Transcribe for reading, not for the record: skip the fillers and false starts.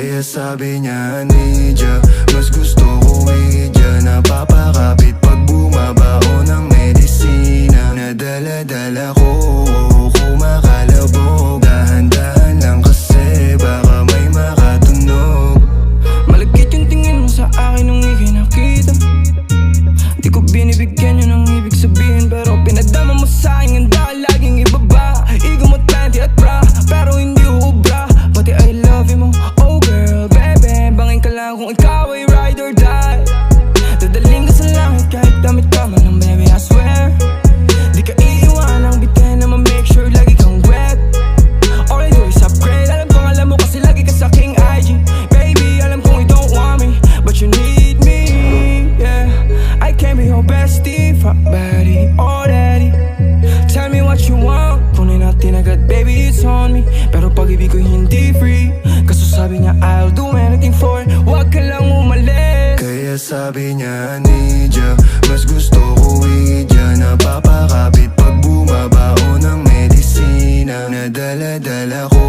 Kaya sabi niya, Nidya, mas gusto ko idya. Napapakapit pag bumabao ng medisina. Nadala-dala ko, kumakalabog. Dahan-dahan lang kasi baka may makatunog. Malagkit yung tingin mo sa akin nung ika'y nakita. Di ko binibigyan yun ang ibig sabihin, pero pinadama mo sa'kin. Handa ka laging ibaba. Ego mo 20 at bra, pero hindi uubra. Pati I love you mo, oh girl, baby. Bangin ka lang kung ikaw ay ride or die. Dadaling ka sa langit kahit damit ka man lang, baby, I swear. Di ka iiwanang bitin na ma-make sure lagi kang wet. All I do is upgrade. Alam kong alam mo kasi lagi ka sa king IG. Baby, alam kong you don't want me, but you need me, yeah. I can't be your bestie, fuck buddy, already. Tell me what you want, kunin natin agad, baby, it's on me. Pero pag-ibig ko hindi free, kaso sabi niya I'll do anything for it. Huwag ka lang umalis. Kaya sabi niya, Nidya, mas gusto ko idya. Napapakapit pag bumabao ng medisina. Nadala-dala ko,